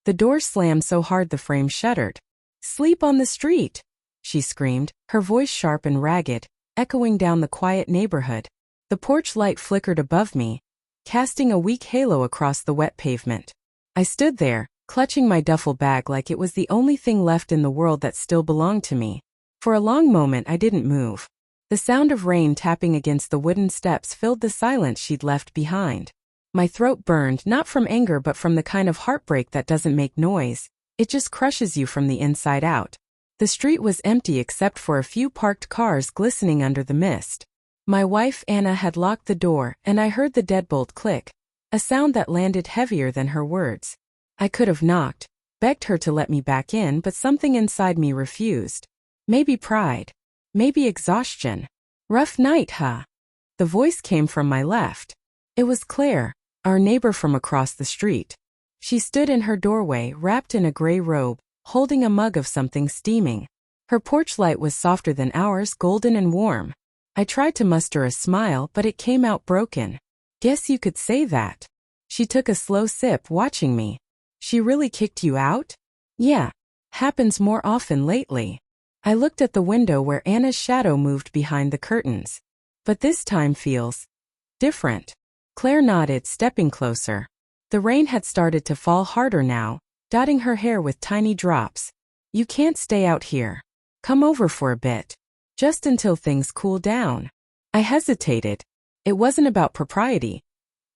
The door slammed so hard the frame shuddered. "Sleep on the street!" she screamed, her voice sharp and ragged, echoing down the quiet neighborhood. The porch light flickered above me, casting a weak halo across the wet pavement. I stood there, clutching my duffel bag like it was the only thing left in the world that still belonged to me. For a long moment I didn't move. The sound of rain tapping against the wooden steps filled the silence she'd left behind. My throat burned, not from anger but from the kind of heartbreak that doesn't make noise. It just crushes you from the inside out. The street was empty except for a few parked cars glistening under the mist. My wife Anna had locked the door, and I heard the deadbolt click, a sound that landed heavier than her words. I could have knocked, begged her to let me back in, but something inside me refused. Maybe pride. Maybe exhaustion. "Rough night, huh?" The voice came from my left. It was Claire, our neighbor from across the street. She stood in her doorway, wrapped in a gray robe, holding a mug of something steaming. Her porch light was softer than ours, golden and warm. I tried to muster a smile, but it came out broken. "Guess you could say that." She took a slow sip, watching me. "She really kicked you out?" "Yeah. Happens more often lately." I looked at the window where Anna's shadow moved behind the curtains. "But this time feels different." Claire nodded, stepping closer. The rain had started to fall harder now, dotting her hair with tiny drops. "You can't stay out here. Come over for a bit. Just until things cool down." I hesitated. It wasn't about propriety.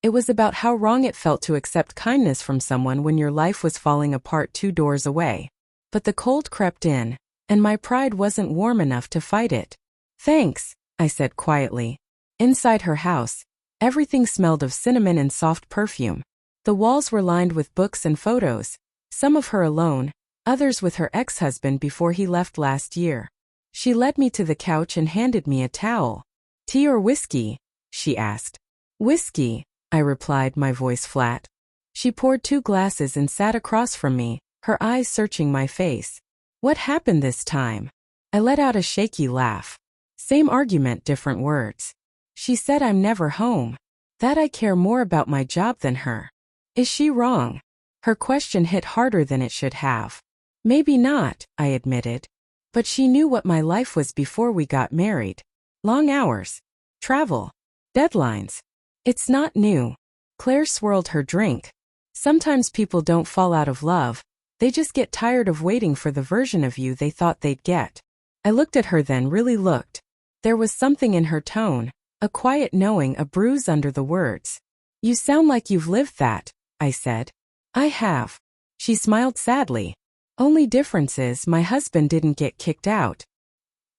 It was about how wrong it felt to accept kindness from someone when your life was falling apart 2 doors away. But the cold crept in, and my pride wasn't warm enough to fight it. "Thanks," I said quietly. Inside her house, everything smelled of cinnamon and soft perfume. The walls were lined with books and photos, some of her alone, others with her ex-husband before he left last year. She led me to the couch and handed me a towel. "Tea or whiskey?" she asked. "Whiskey," I replied, my voice flat. She poured 2 glasses and sat across from me, her eyes searching my face. "What happened this time?" I let out a shaky laugh. "Same argument, different words." She said I'm never home. That I care more about my job than her. Is she wrong? Her question hit harder than it should have. "Maybe not," I admitted. But she knew what my life was before we got married. Long hours. Travel. Deadlines. "It's not new." Claire swirled her drink. "Sometimes people don't fall out of love. They just get tired of waiting for the version of you they thought they'd get." I looked at her then, really looked. There was something in her tone, a quiet knowing, a bruise under the words. "You sound like you've lived that," I said. "I have." She smiled sadly. "Only difference is my husband didn't get kicked out.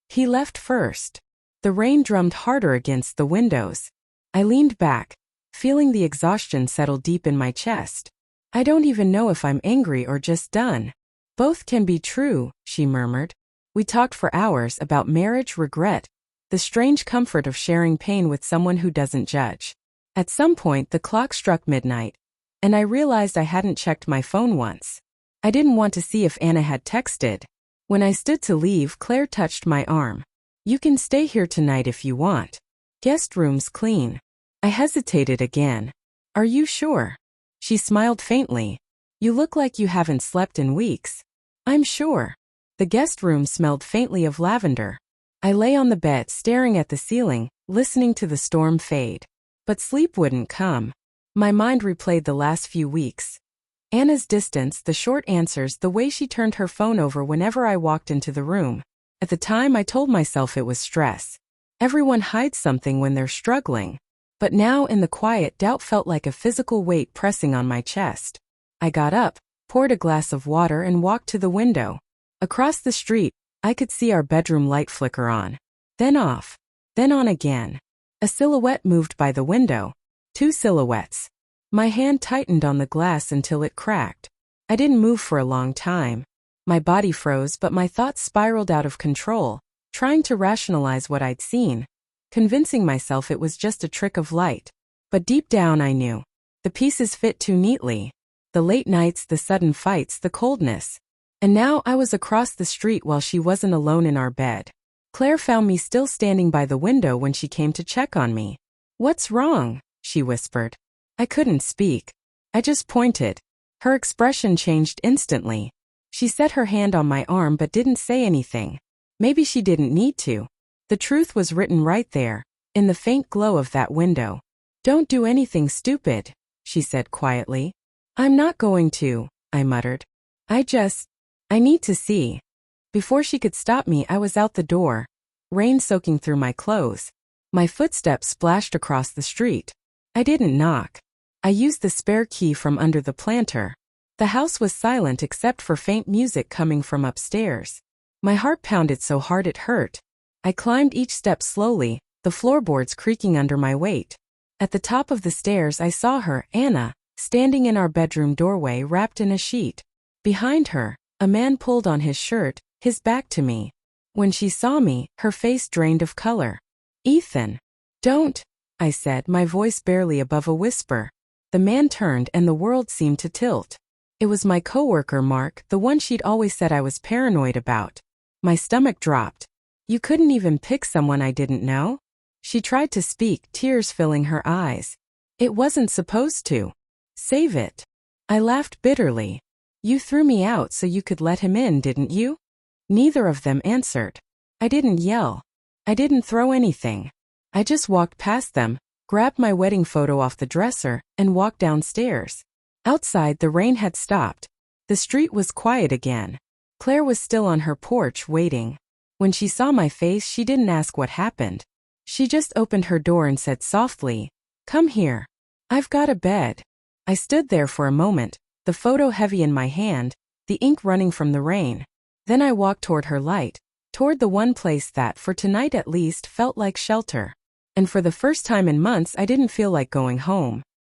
He left first." The rain drummed harder against the windows. I leaned back, feeling the exhaustion settle deep in my chest. "I don't even know if I'm angry or just done." "Both can be true," she murmured. We talked for hours about marriage, regret, the strange comfort of sharing pain with someone who doesn't judge. At some point the clock struck midnight, and I realized I hadn't checked my phone once. I didn't want to see if Anna had texted. When I stood to leave, Claire touched my arm. "You can stay here tonight if you want. Guest room's clean." I hesitated again. "Are you sure?" She smiled faintly. "You look like you haven't slept in weeks." "I'm sure." The guest room smelled faintly of lavender. I lay on the bed staring at the ceiling, listening to the storm fade. But sleep wouldn't come. My mind replayed the last few weeks. Anna's distance, the short answers, the way she turned her phone over whenever I walked into the room. At the time I told myself it was stress. Everyone hides something when they're struggling. But now in the quiet, doubt felt like a physical weight pressing on my chest. I got up, poured a glass of water and walked to the window. Across the street, I could see our bedroom light flicker on. Then off. Then on again. A silhouette moved by the window. 2 silhouettes. My hand tightened on the glass until it cracked. I didn't move for a long time. My body froze, but my thoughts spiraled out of control, trying to rationalize what I'd seen, convincing myself it was just a trick of light. But deep down I knew. The pieces fit too neatly. The late nights, the sudden fights, the coldness. And now I was across the street while she wasn't alone in our bed. Claire found me still standing by the window when she came to check on me. "What's wrong?" she whispered. I couldn't speak. I just pointed. Her expression changed instantly. She set her hand on my arm but didn't say anything. Maybe she didn't need to. The truth was written right there, in the faint glow of that window. "Don't do anything stupid," she said quietly. "I'm not going to," I muttered. I need to see." Before she could stop me, I was out the door, rain soaking through my clothes. My footsteps splashed across the street. I didn't knock. I used the spare key from under the planter. The house was silent except for faint music coming from upstairs. My heart pounded so hard it hurt. I climbed each step slowly, the floorboards creaking under my weight. At the top of the stairs I saw her, Anna, standing in our bedroom doorway wrapped in a sheet. Behind her, a man pulled on his shirt, his back to me. When she saw me, her face drained of color. "Ethan." "Don't," I said, my voice barely above a whisper. The man turned and the world seemed to tilt. It was my coworker Mark, the one she'd always said I was paranoid about. My stomach dropped. "You couldn't even pick someone I didn't know?" She tried to speak, tears filling her eyes. "It wasn't supposed to. Save it." I laughed bitterly. "You threw me out so you could let him in, didn't you?" Neither of them answered. I didn't yell. I didn't throw anything. I just walked past them, grabbed my wedding photo off the dresser, and walked downstairs. Outside, the rain had stopped. The street was quiet again. Claire was still on her porch, waiting. When she saw my face, she didn't ask what happened. She just opened her door and said softly, "Come here. I've got a bed." I stood there for a moment, the photo heavy in my hand, the ink running from the rain. Then I walked toward her light, toward the one place that, for tonight at least, felt like shelter. And for the first time in months, I didn't feel like going home.